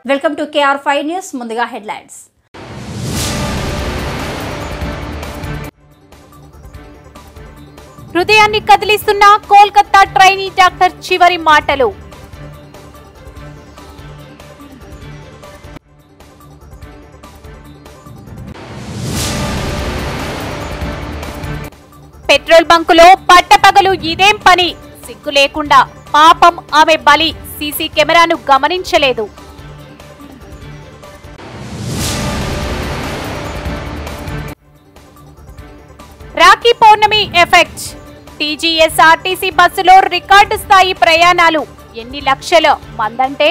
Welcome to KR5 news. ముందుగా headlines. హృదయాన్ని కదిలిస్తున్న Kolkata trainee doctor చివరి మాటలు. పెట్రోల్ బంకులో పట్టపగలు ఇదేం పని, సిగ్గు లేకుండా. పాపం ఆమె బలి, సీసీ కెమెరాను గమనించలేదు. రాఖీ పౌర్ణమి ఎఫెక్ట్. TGSRTC బస్సులో రికార్డు స్థాయి ప్రయాణాలు. ఎన్ని లక్షల మందంటే?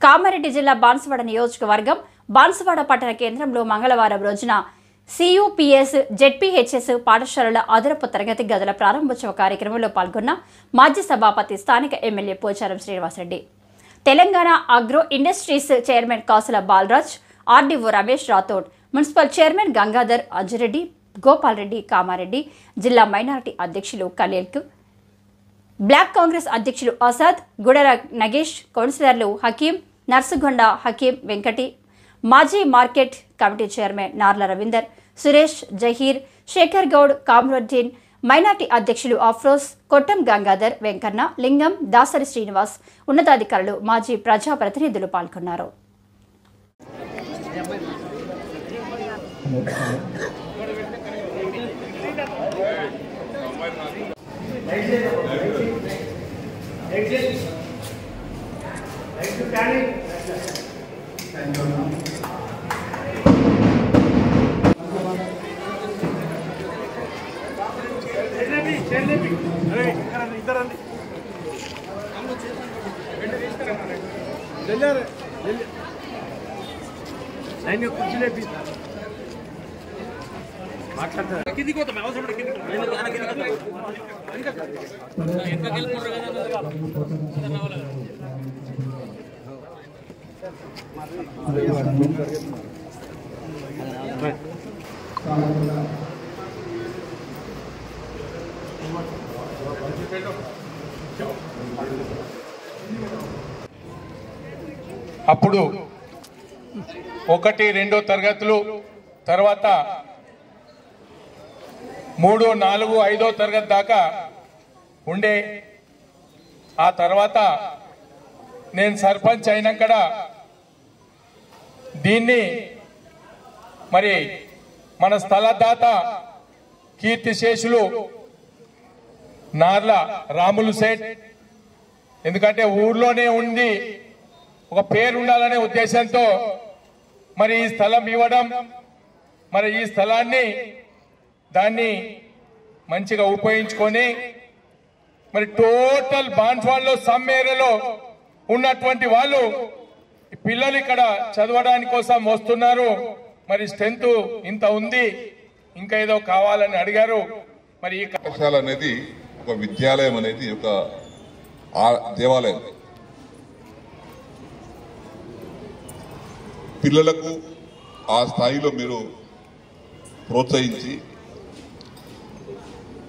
కామారెడ్డి జిల్లా బాన్సువాడ నియోజకవర్గం బాన్సువాడ పట్టణ కేంద్రంలో మంగళవారం రోజున CUPS ZPHS పాఠశాలల అదనపు తరగతి గదుల ప్రారంభోత్సవ కార్యక్రమంలో పాల్గొన్న మాజీ సభాపతి స్థానిక MLA Pocharam Srinivasareddy, Telangana agro industries chairman Kasula Balaraj, RDO Ramesh Rathod, municipal chairman Gangadhar Ajjireddy, Gopal Reddy, Kamareddy జిల్లా మైనారిటీ అధ్యక్షులు ఖలీల్, బ్లాక్ కాంగ్రెస్ అధ్యక్షులు ఆసాద్, గుడర నగేష్, కౌన్సిలర్లు హకీం, నర్సుగొండ హకీం, వెంకటి, మాజీ market committee chairman Narla Ravinder, Suresh, Zaheer, Shekar Goud, Kamaruddin, minority అధ్యక్షులు అఫ్రోజ్, కొట్టం గంగాధర్, వెంకన్న, లింగం, దాసరి శ్రీనివాస్, ఉన్నతాధికారులు, మాజీ ప్రజాప్రతినిధులు పాల్గొన్నారు. అప్పుడు 1, 2 తరగతులు, తర్వాత 3, 4, 5 తరగతి దాకా ఉండే. ఆ తర్వాత నేను సర్పంచ్ అయినాక దీన్ని మరి మన స్థలదాత కీర్తిశేషులు నార్ల రాములు సేట్, ఎందుకంటే ఊర్లోనే ఉండి ఒక పేరు ఉండాలనే ఉద్దేశంతో మరి ఈ స్థలం ఇవ్వడం, మరి ఈ స్థలాన్ని దాన్ని మంచిగా ఉపయోగించుకొని మరి టోటల్ బాన్స్వాడలో సమ్ ఏరియాలో ఉన్నటువంటి వాళ్ళు పిల్లలు ఇక్కడ చదవడానికి కోసం వస్తున్నారు. మరి స్ట్రెంత్ ఇంత ఉంది, ఇంకా ఏదో కావాలని అడిగారు. మరి ఈ పాఠశాల అనేది ఒక విద్యాలయం అనేది ఒక దేవాలయం. పిల్లలకు ఆ స్థాయిలో మీరు ప్రోత్సహించి,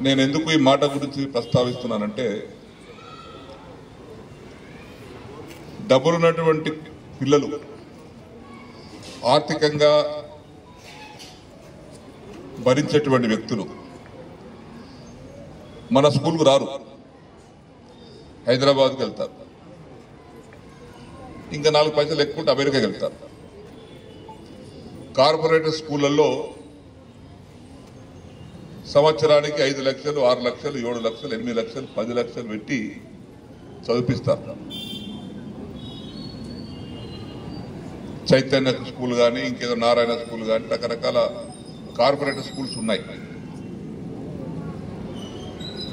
నేను ఎందుకు ఈ మాట గురించి ప్రస్తావిస్తున్నానంటే, డబ్బులున్నటువంటి పిల్లలు ఆర్థికంగా భరించేటువంటి వ్యక్తులు మన స్కూల్కు రారు, హైదరాబాద్కి వెళ్తారు, ఇంకా 4 పైసలు ఎక్కువ అమెరికాకి వెళ్తారు. కార్పొరేట్ స్కూళ్లలో సంవత్సరానికి 5 లక్షలు, 6 లక్షలు, 7 లక్షలు, 8 లక్షలు, 10 లక్షలు పెట్టి చదివిస్తారు. చైతన్య స్కూల్ కానీ, ఇంకేదో నారాయణ స్కూల్ కానీ, రకరకాల కార్పొరేట్ స్కూల్స్ ఉన్నాయి.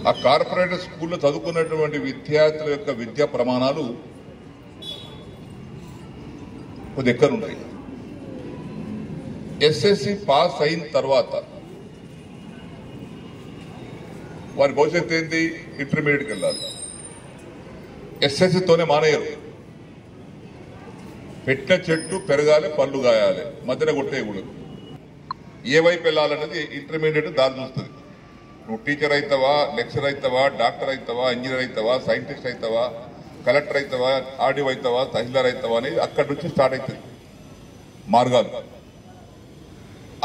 ఆ కార్పొరేట్ స్కూల్లో చదువుకున్నటువంటి విద్యార్థుల యొక్క విద్యా ప్రమాణాలు కొద్ది ఎక్కడుంటాయి. SSC పాస్ అయిన తర్వాత వారి భవిష్యత్తు ఏంటి? ఇంటర్మీడియట్కి వెళ్ళాలి. SSCతోనే మానేయరు. పెట్టిన చెట్టు పెరగాలి, పళ్ళు గాయాలి, మధ్యన కొట్టేయకూడదు. ఏ వైపు వెళ్ళాలన్నది ఇంటర్మీడియట్ దారి చూస్తుంది. నువ్వు టీచర్ అవుతావా, లెక్చర్ అవుతావా, డాక్టర్ అవుతావా, ఇంజనీర్ అవుతావా, సైంటిస్ట్ అవుతావా, కలెక్టర్ అవుతావా, ఆర్డీఓ అవుతావా, తహసీల్దార్ అవుతావా అనేది అక్కడి నుంచి స్టార్ట్ అవుతుంది మార్గాలు.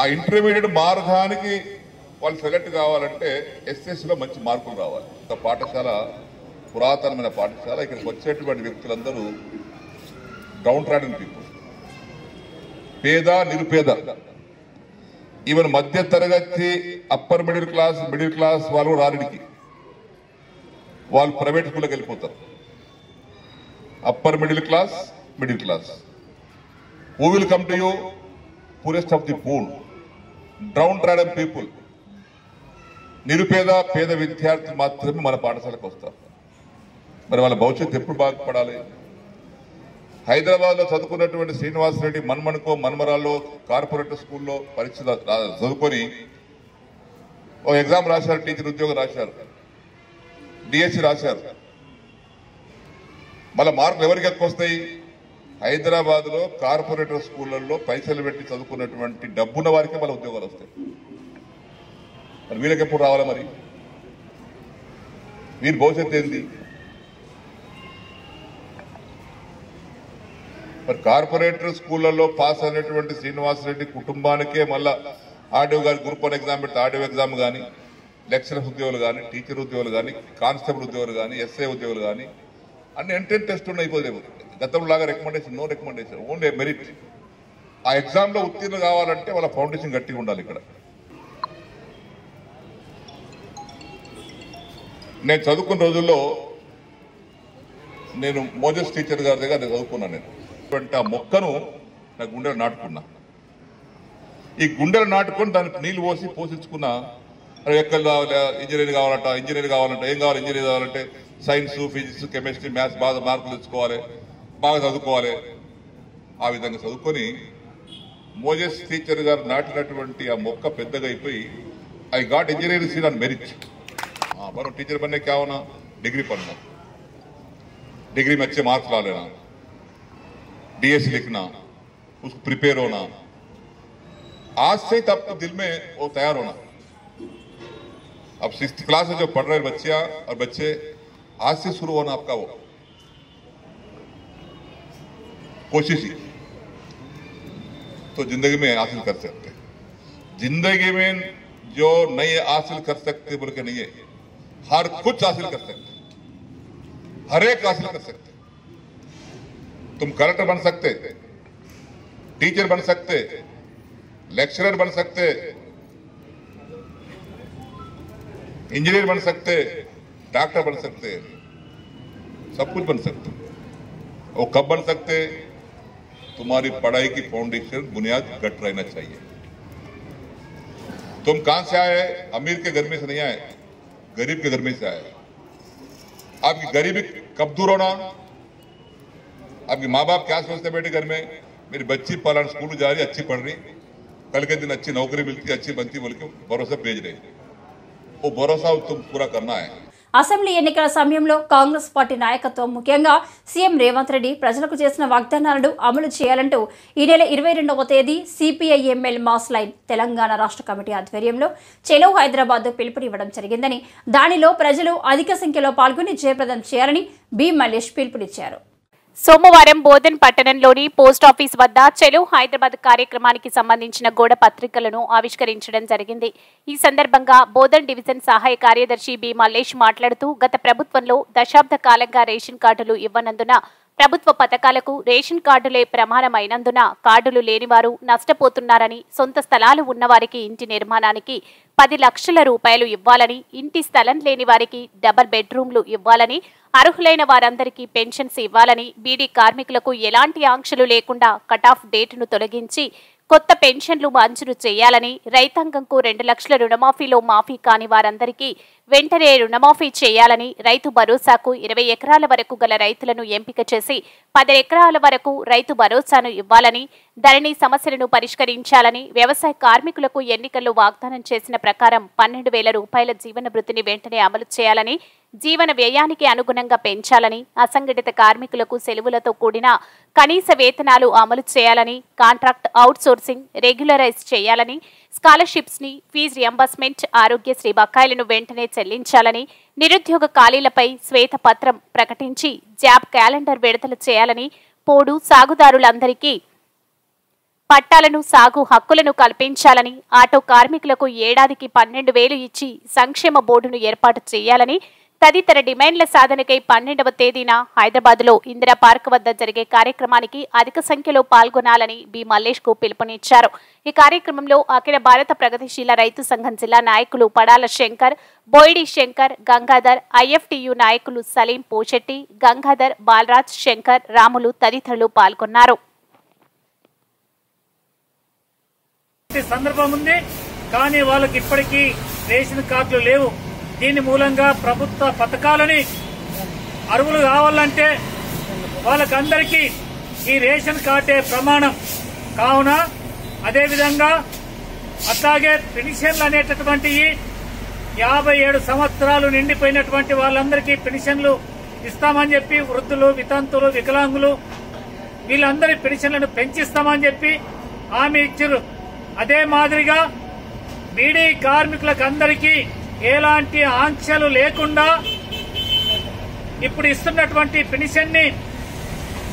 ఆ ఇంటర్మీడియట్ మార్గానికి వాళ్ళు సెలెక్ట్ కావాలంటే ఎస్ఎస్లో మంచి మార్కులు రావాలి. ఒక పాఠశాల పురాతనమైన పాఠశాల. ఇక్కడికి వచ్చేటువంటి వ్యక్తులందరూ డౌన్ ట్రాడెన్ పీపుల్, పేద నిరుపేద, ఈవెన్ మధ్య తరగతి అప్పర్ మిడిల్ క్లాస్ వాళ్ళు రానికి వాళ్ళు ప్రైవేట్ స్కూల్కి వెళ్ళిపోతారు. Upper middle class who will come to you? Poorest of the poor, down trodden people, నిరుపేద పేద విద్యార్థులు మాత్రమే మన పాఠశాలకు వస్తారు. మరి వాళ్ళ భవిష్యత్తు ఎప్పుడు బాగుపడాలి? హైదరాబాద్ లో చదువుకున్నటువంటి శ్రీనివాసరెడ్డి మన్మరాల్లో కార్పొరేట్ స్కూల్లో పరీక్ష చదువుకొని ఓ ఎగ్జామ్ రాశారు, టీచర్ ఉద్యోగం రాశారు, డిఎస్సి రాశారు. మళ్ళీ మార్కులు ఎవరికి ఎక్కువ వస్తాయి? హైదరాబాద్ లో కార్పొరేటర్ స్కూళ్లలో పైసలు పెట్టి చదువుకున్నటువంటి డబ్బున్న వారికి మళ్ళీ ఉద్యోగాలు వస్తాయి. మరి వీళ్ళకి ఎప్పుడు రావాలా? మరి వీరి భవిష్యత్తు ఏంది? మరి కార్పొరేటర్ స్కూళ్లలో పాస్ అయినటువంటి శ్రీనివాసరెడ్డి కుటుంబానికే మళ్ళా ఆర్డీఓ గారి గ్రూప్ 1 ఎగ్జామ్ పెడితే ఆర్డీఓ ఎగ్జామ్ కానీ, లెక్చరర్ ఉద్యోగులు కానీ, టీచర్ ఉద్యోగులు కానీ, కానిస్టేబుల్ ఉద్యోగులు కానీ, ఎస్ఐ ఉద్యోగులు కానీ అన్ని ఎంట్రన్స్ టెస్ట్ అయిపోలేవు. గతంలో లాగా recommendation, no recommendation, only merit. ఆ ఎగ్జామ్ లో ఉత్తీర్ణ కావాలంటే వాళ్ళ ఫౌండేషన్ గట్టిగా ఉండాలి. ఇక్కడ నేను చదువుకున్న రోజుల్లో నేను మోజస్ టీచర్ గారి దగ్గర చదువుకున్నాను. నేను ఆ మొక్కను నా గుండెలు నాటుకున్నా. ఈ గుండెలు నాటుకొని దానికి నీళ్లు పోషించుకున్నా. ఎక్కడ ఇంజనీర్ కావాలంట, ఏం కావాలి? ఇంజనీర్ కావాలంటే సైన్స్, ఫిజిక్స్, కెమిస్ట్రీ, మ్యాథ్స్ బాగా మార్కులు తెచ్చుకోవాలి, బాగా చదువుకోవాలి. ఆ విధంగా చదువుకొని మోజస్ టీచర్ గారు నాటినటువంటి ఆ మొక్క పెద్దగా అయిపోయి I got engineering seat on merit. बनो टीचर बनने क्या होना? डिग्री पढ़ना, डिग्री में अच्छे मार्क्स ला लेना, डीएससी लिखना, उसको प्रिपेयर होना। आज से तब तो दिल में वो तैयार होना। अब 6th क्लास में जो पढ़ रहे बच्चियां और बच्चे, आज से शुरू होना आपका वो कोशिश ही तो जिंदगी में हासिल कर सकते। जिंदगी में जो नहीं हासिल कर सकते बोल के नहीं है, हर कुछ हासिल कर सकते, हर एक हासिल कर सकते। तुम कलेक्टर बन सकते, टीचर बन सकते, लेक्चरर बन सकते, इंजीनियर बन सकते, डॉक्टर बन सकते, सब कुछ बन सकते। वो कब बन सकते? तुम्हारी पढ़ाई की फाउंडेशन बुनियाद गट रहना चाहिए। तुम कहां से आए? अमीर के घर में से नहीं आए, गरीब के घर में से आए। आपकी गरीबी कब दूर होना? आपके माँ बाप क्या सोचते बेटे घर में, मेरी बच्ची पालन स्कूल जा रही, अच्छी पढ़ रही, कल के दिन अच्छी नौकरी मिलती, अच्छी बनती बोल के भरोसा भेज रहे। वो भरोसा तुम पूरा करना है। అసెంబ్లీ ఎన్నికల సమయంలో కాంగ్రెస్ పార్టీ నాయకత్వం ముఖ్యంగా సీఎం రేవంత్ రెడ్డి ప్రజలకు చేసిన వాగ్దానాలను అమలు చేయాలంటూ ఈ నెల 22వ తేదీ సిపిఐఎంఎల్ మాస్ లైన్ తెలంగాణ రాష్ట్ర కమిటీ ఆధ్వర్యంలో చెలో హైదరాబాద్ పిలుపునివ్వడం జరిగిందని, దానిలో ప్రజలు అధిక సంఖ్యలో పాల్గొని జయప్రదం చేయాలని బి మల్లేష్ పిలుపునిచ్చారు. సోమవారం బోధన్ పట్టణంలోని పోస్టాఫీస్ వద్ద చెలో హైదరాబాద్ కార్యక్రమానికి సంబంధించిన గోడ పత్రికలను ఆవిష్కరించడం జరిగింది. ఈ సందర్భంగా బోధన్ డివిజన్ సహాయ కార్యదర్శి బి మల్లేష్ మాట్లాడుతూ, గత ప్రభుత్వంలో దశాబ్ద కాలంగా రేషన్ కార్డులు ఇవ్వనందున, ప్రభుత్వ పథకాలకు రేషన్ కార్డులే ప్రమాణమైనందున కార్డులు లేనివారు నష్టపోతున్నారని, సొంత స్థలాలు ఉన్నవారికి ఇంటి నిర్మాణానికి 10 లక్షల రూపాయలు ఇవ్వాలని, ఇంటి స్థలం లేని వారికి డబుల్ బెడ్రూమ్లు ఇవ్వాలని, అర్హులైన వారందరికీ పెన్షన్స్ ఇవ్వాలని, బీడీ కార్మికులకు ఎలాంటి ఆంక్షలు లేకుండా కటాఫ్ డేటును తొలగించి కొత్త పెన్షన్లు మంజూరు చేయాలని, రైతాంగంకు 2 లక్షల రుణమాఫీలో మాఫీ కాని వారందరికీ వెంటనే రుణమాఫీ చేయాలని, రైతు భరోసాకు 20 ఎకరాల వరకు గల రైతులను ఎంపిక చేసి 10 ఎకరాల వరకు రైతు భరోసాను ఇవ్వాలని, ధరణి సమస్యలను పరిష్కరించాలని, వ్యవసాయ కార్మికులకు ఎన్నికల్లో వాగ్దానం చేసిన ప్రకారం 12,000 రూపాయల జీవన భృతిని వెంటనే అమలు చేయాలని, జీవన వ్యయానికి అనుగుణంగా పెంచాలని, అసంఘటిత కార్మికులకు సెలవులతో కూడిన కనీస వేతనాలు అమలు చేయాలని, కాంట్రాక్ట్ అవుట్సోర్సింగ్ రెగ్యులరైజ్ చేయాలని, స్కాలర్షిప్స్ ని, ఫీజు రియంబర్స్మెంట్, ఆరోగ్యశ్రీ బకాయిలను వెంటనే చెల్లించాలని, నిరుద్యోగ ఖాళీలపై శ్వేతపత్రం ప్రకటించి జాబ్ క్యాలెండర్ విడుదల చేయాలని, పోడు సాగుదారులందరికీ పట్టాలను, సాగు హక్కులను కల్పించాలని, ఆటో కార్మికులకు ఏడాదికి 12,000 ఇచ్చి సంక్షేమ బోర్డును ఏర్పాటు చేయాలని తదితర డిమాండ్ల సాధనకై 12వ తేదీన హైదరాబాద్లో ఇందిరా పార్క్ వద్ద జరిగే కార్యక్రమానికి అధిక సంఖ్యలో పాల్గొనాలని బి మల్లేష్ కు పిలుపునిచ్చారు. ఈ కార్యక్రమంలో అఖిల భారత ప్రగతిశీల రైతు సంఘం జిల్లా నాయకులు పడాల శంకర్, బోయిడి శంకర్, గంగాధర్, ఐఎఫ్టియు నాయకులు సలీం పోషెట్టి, గంగాధర్, బాలరాజ్, శంకర్, రాములు తదితరులు పాల్గొన్నారు. సందర్భం ఉంది, కానీ వాళ్ళకి ఇప్పటికీ రేషన్ కార్డులు లేవు. దీని మూలంగా ప్రభుత్వ పథకాలని అర్హులు కావాలంటే వాళ్ళకందరికీ ఈ రేషన్ కార్డే ప్రమాణం కావున, అదేవిధంగా అట్లాగే పెన్షన్లు అనేటటువంటి 57 సంవత్సరాలు నిండిపోయినటువంటి వాళ్ళందరికీ పెన్షన్లు ఇస్తామని చెప్పి, వృద్ధులు, వితంతులు, వికలాంగులు వీళ్ళందరి పెన్షన్లను పెంచిస్తామని చెప్పి హామీ ఇచ్చారు. అదే మాదిరిగా బీడీ కార్మికులకు అందరికీ ఎలాంటి ఆంక్షలు లేకుండా ఇప్పుడు ఇస్తున్నటువంటి పెన్షన్ ని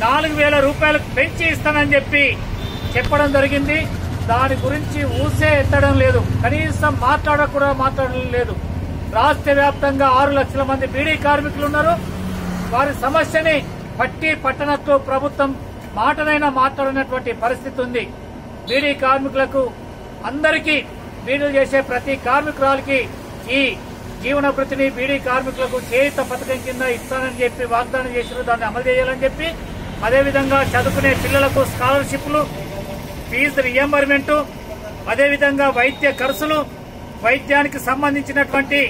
4,000 రూపాయలకు పెంచి ఇస్తానని చెప్పి చెప్పడం జరిగింది. దాని గురించి ఊసే ఎత్తడం లేదు, కనీసం మాట్లాడడం లేదు. రాష్ట్ర వ్యాప్తంగా 6 లక్షల మంది బీడీ కార్మికులు ఉన్నారు. వారి సమస్యని పట్టనట్టు ప్రభుత్వం మాటనైనా మాట్లాడినటువంటి పరిస్థితి ఉంది. బీడీ కార్మికులకు అందరికీ, బీడీలు చేసే ప్రతి కార్మికురాలకి ఈ జీవన భృతిని బీడీ కార్మికులకు చేయుత పథకం కింద ఇస్తానని చెప్పి వాగ్దానం చేసిన దాన్ని అమలు చేయాలని చెప్పి, అదేవిధంగా చదువుకునే పిల్లలకు స్కాలర్షిప్లు, ఫీజు రియంబర్మెంట్, అదేవిధంగా వైద్య ఖర్చులు, వైద్యానికి సంబంధించినటువంటి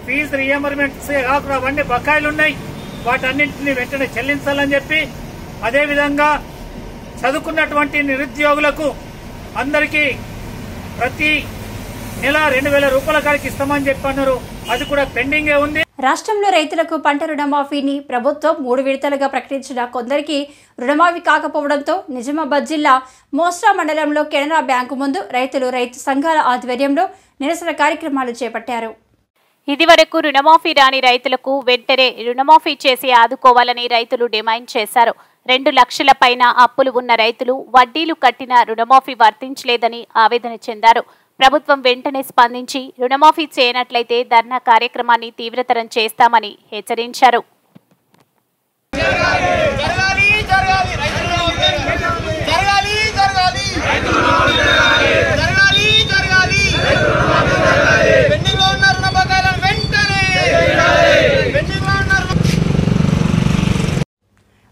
ఫీజు రియంబర్మెంట్స్ కాకుండా అవన్నీ బకాయిలున్నాయి, వాటన్నింటినీ వెంటనే చెల్లించాలని చెప్పి, అదేవిధంగా చదువుకున్నటువంటి నిరుద్యోగులకు అందరికీ ప్రతి నెల 2,000 రూపాయల కాడికి ఇస్తామని చెప్పి అన్నారు. అది కూడా పెండింగే ఉంది. రాష్ట్రంలో రైతులకు పంట రుణమాఫీని ప్రభుత్వం 3 విడతలుగా ప్రకటించిన కొందరికి రుణమాఫీ కాకపోవడంతో నిజామాబాద్ జిల్లా మోస్రా మండలంలో కెనరా బ్యాంకు ముందు రైతులు రైతు సంఘాల ఆధ్వర్యంలో నిరసన కార్యక్రమాలు చేపట్టారు. ఇదివరకు రుణమాఫీ రాని రైతులకు వెంటనే రుణమాఫీ చేసి ఆదుకోవాలని రైతులు డిమాండ్ చేశారు. 2 లక్షల పైన అప్పులు ఉన్న రైతులు వడ్డీలు కట్టిన రుణమాఫీ వర్తించలేదని ఆవేదన చెందారు. ప్రభుత్వం వెంటనే స్పందించి రుణమాఫీ చేయనట్లయితే ధర్నా కార్యక్రమాన్ని తీవ్రతరం చేస్తామని హెచ్చరించారు.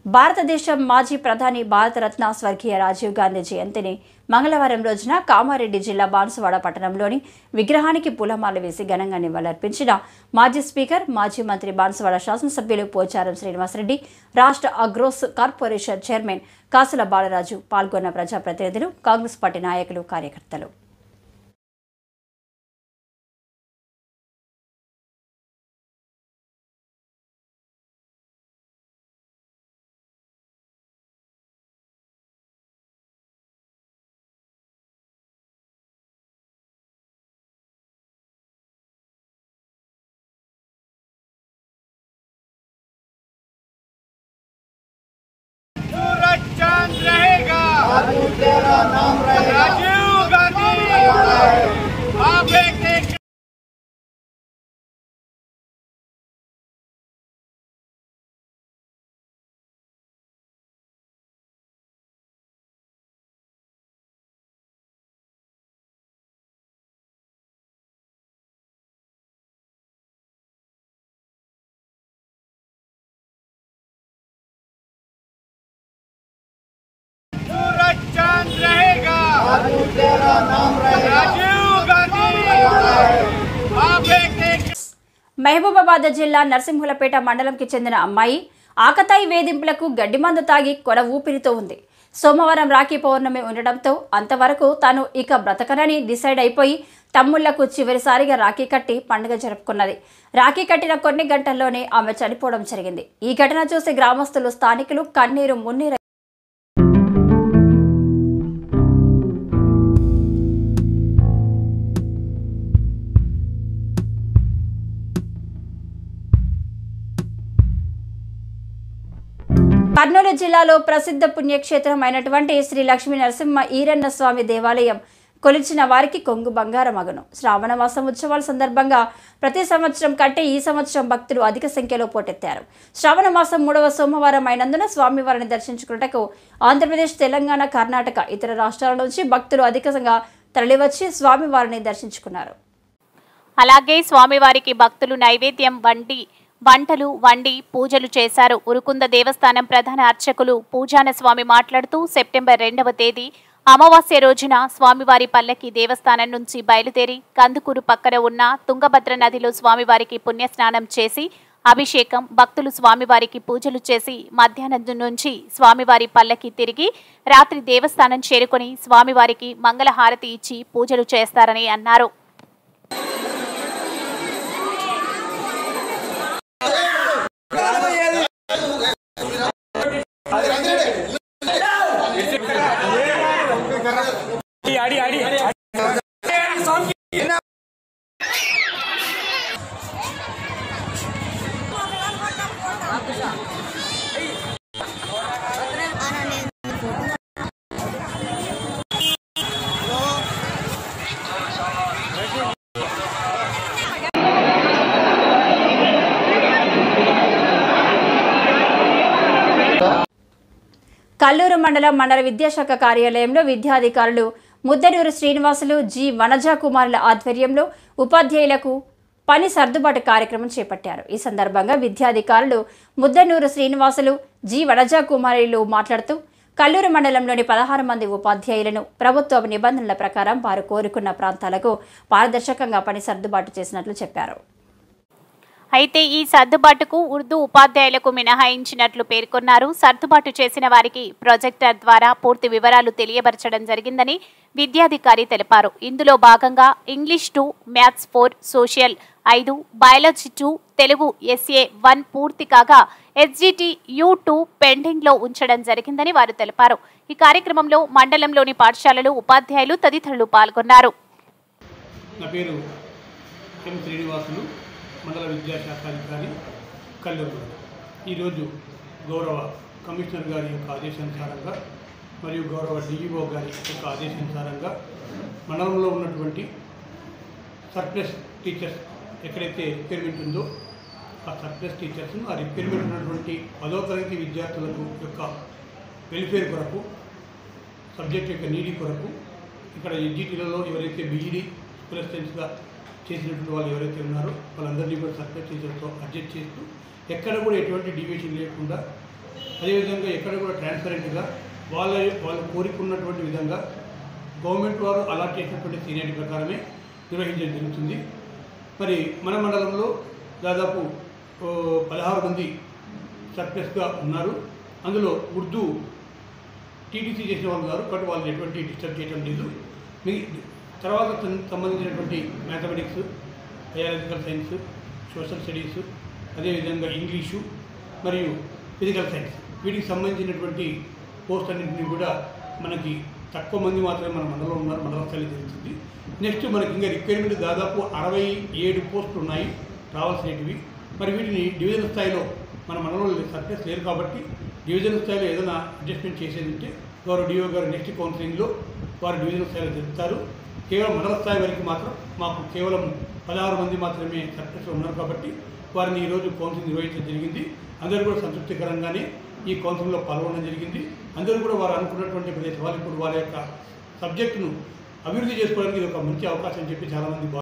భారతదేశం మాజీ ప్రధాని భారతరత్న స్వర్గీయ రాజీవ్ గాంధీ జయంతిని మంగళవారం రోజున కామారెడ్డి జిల్లా బాన్సువాడ పట్టణంలోని విగ్రహానికి పూలమాల వేసి ఘనంగా నివాళులర్పించిన మాజీ స్పీకర్, మాజీ మంత్రి, బాన్సువాడ శాసనసభ్యులు పోచారం శ్రీనివాసరెడ్డి, రాష్ట్ర అగ్రోస్ కార్పొరేషన్ చైర్మన్ కాసుల బాలరాజు పాల్గొన్న ప్రజాప్రతినిధులు, కాంగ్రెస్ పార్టీ నాయకులు, కార్యకర్తలు. तेरा नाम रहेगा राजीव गांधी आप एक रहेगा तेरा नाम रहेगा राजीव गांधी आप एक మహబూబాబాద్ జిల్లా నర్సింహులపేట మండలంకి చెందిన అమ్మాయి ఆకతాయి వేధింపులకు గడ్డిమందు తాగి కొన ఊపిరితో ఉంది. సోమవారం రాఖీ పౌర్ణమి ఉండడంతో అంతవరకు తాను ఇక బ్రతకనని డిసైడ్ అయిపోయి తమ్ముళ్లకు చివరిసారిగా రాఖీ కట్టి పండుగ జరుపుకున్నది. రాఖీ కట్టిన కొన్ని గంటల్లోనే ఆమె చనిపోవడం జరిగింది. ఈ ఘటన చూసి గ్రామస్తులు, స్థానికులు కన్నీరు మున్నీరు. కర్నూలు జిల్లాలో ప్రసిద్ధ పుణ్యక్షేత్రం అయినటువంటి శ్రీ లక్ష్మీ నరసింహ ఈరన్న స్వామి దేవాలయం కొలిచిన వారికి కొంగు బంగారం అగును. శ్రావణ మాసం ఉత్సవాల సందర్భంగా ప్రతి సంవత్సరం కంటే ఈ సంవత్సరం భక్తులు అధిక సంఖ్యలో పోటెత్తారు. శ్రావణ మాసం 3వ సోమవారం అయినందున స్వామివారిని దర్శించుకున్నటకు ఆంధ్రప్రదేశ్, తెలంగాణ, కర్ణాటక, ఇతర రాష్ట్రాల నుంచి భక్తులు అధికంగా తరలివచ్చి స్వామివారిని దర్శించుకున్నారు. అలాగే స్వామివారికి భక్తులు నైవేద్యం వంటలు వండి పూజలు చేశారు. ఉరుకుంద దేవస్థానం ప్రధాన అర్చకులు పూజాన స్వామి మాట్లాడుతూ సెప్టెంబర్ 2వ తేదీ అమావాస్య రోజున స్వామివారి పల్లకి దేవస్థానం నుంచి బయలుదేరి కందుకూరు పక్కన ఉన్న తుంగభద్ర నదిలో స్వామివారికి పుణ్యస్నానం చేసి అభిషేకం, భక్తులు స్వామివారికి పూజలు చేసి మధ్యాహ్నం నుంచి స్వామివారి పల్లకి తిరిగి రాత్రి దేవస్థానం చేరుకొని స్వామివారికి మంగళహారతి ఇచ్చి పూజలు చేస్తారని అన్నారు. కల్లూరు మండల విద్యాశాఖ కార్యాలయంలో విద్యాధికారులు ముద్దనూరు శ్రీనివాసులు, జి వనజాకుమారుల ఆధ్వర్యంలో ఉపాధ్యాయులకు పని సర్దుబాటు కార్యక్రమం చేపట్టారు. ఈ సందర్భంగా విద్యాధికారులు ముద్దనూరు శ్రీనివాసులు, జి వనజాకుమారులు మాట్లాడుతూ కల్లూరు మండలంలోని 16 మంది ఉపాధ్యాయులను ప్రభుత్వ నిబంధనల ప్రకారం వారు కోరుకున్న ప్రాంతాలకు పారదర్శకంగా పని సర్దుబాటు చేసినట్లు చెప్పారు. అయితే ఈ సర్దుబాటుకు ఉర్దూ ఉపాధ్యాయులకు మినహాయించినట్లు పేర్కొన్నారు. సర్దుబాటు చేసిన వారికి ప్రొజెక్టర్ ద్వారా పూర్తి వివరాలు తెలియపరచడం జరిగిందని విద్యాధికారి తెలిపారు. ఇందులో భాగంగా English 2, maths 4, social 5, biology 2, Telugu SA 1 పూర్తి కాగా SGT U2 పెండింగ్ లో ఉంచడం జరిగిందని వారు తెలిపారు. ఈ కార్యక్రమంలో మండలంలోని పాఠశాలలు, ఉపాధ్యాయులు తదితరులు పాల్గొన్నారు. మండల విద్యాశాఖ అధికారి కల్లూరు. ఈరోజు గౌరవ కమిషనర్ గారి యొక్క ఆదేశానుసారంగా మరియు గౌరవ DEO గారి యొక్క ఆదేశానుసారంగా మండలంలో ఉన్నటువంటి సర్ప్లస్ టీచర్స్ ఎక్కడైతే రిక్వైర్మెంట్ ఉందో ఆ సర్ప్లస్ టీచర్స్ను ఆ రిక్వైర్మెంట్ ఉన్నటువంటి 10వ తరగతి విద్యార్థులకు యొక్క వెల్ఫేర్ కొరకు, సబ్జెక్ట్ యొక్క నీడీ కొరకు ఇక్కడ SGTలలో ఎవరైతే BED స్కూల్ అసిస్టెంట్స్గా చేసినటువంటి వాళ్ళు ఎవరైతే ఉన్నారో వాళ్ళందరినీ కూడా సర్ప్లస్ టీచర్తో అడ్జస్ట్ చేస్తూ ఎక్కడ కూడా ఎటువంటి డీవియేషన్ లేకుండా, అదేవిధంగా ఎక్కడ కూడా ట్రాన్స్పరెంట్గా వాళ్ళు కోరుకున్నటువంటి విధంగా గవర్నమెంట్ వారు అలాట్ చేసినటువంటి సీనియారిటీ ప్రకారమే నిర్వహించడం జరుగుతుంది. మరి మన మండలంలో దాదాపు 16 మంది సర్ప్లస్గా ఉన్నారు. అందులో ఉర్దూ TTC చేసిన వాళ్ళు ఉన్నారు కాబట్టి వాళ్ళని ఎటువంటి డిస్టర్బ్ చేయడం లేదు. తర్వాత సంబంధించినటువంటి mathematics, biological science, social studies, అదేవిధంగా ఇంగ్లీషు మరియు ఫిజికల్ సైన్స్ వీటికి సంబంధించినటువంటి పోస్ట్ అన్నింటినీ కూడా మనకి తక్కువ మంది మాత్రమే మన మండలంలో ఉన్నారు, మండల స్థాయిలో జరుగుతుంది. నెక్స్ట్ మనకి ఇంకా రిక్వైర్మెంట్ దాదాపు 67 పోస్టులు ఉన్నాయి రావాల్సినవి. మరి వీటిని డివిజన్ స్థాయిలో మన మండలంలో సర్ప్లస్ లేరు కాబట్టి డివిజన్ స్థాయిలో ఏదైనా అడ్జస్ట్మెంట్ చేసేది ఉంటే గౌరవ DO గారు నెక్స్ట్ కౌన్సిలింగ్లో వారు డివిజన్ స్థాయిలో జరుపుతారు. కేవలం మండల స్థాయి వరకు మాత్రం మాకు కేవలం 16 మంది మాత్రమే సర్ప్లస్లో ఉన్నారు కాబట్టి వారిని ఈరోజు కౌన్సిలింగ్ నిర్వహించడం జరిగింది. అందరూ కూడా సంతృప్తికరంగానే ఈ కౌన్సిలింగ్లో పాల్గొనడం జరిగింది. అందరూ కూడా వారు అనుకున్నటువంటి ప్రదేశం వాళ్ళు ఇప్పుడు వారి యొక్క సబ్జెక్టును అభివృద్ధి చేసుకోవడానికి ఇది ఒక మంచి అవకాశం చెప్పి చాలామంది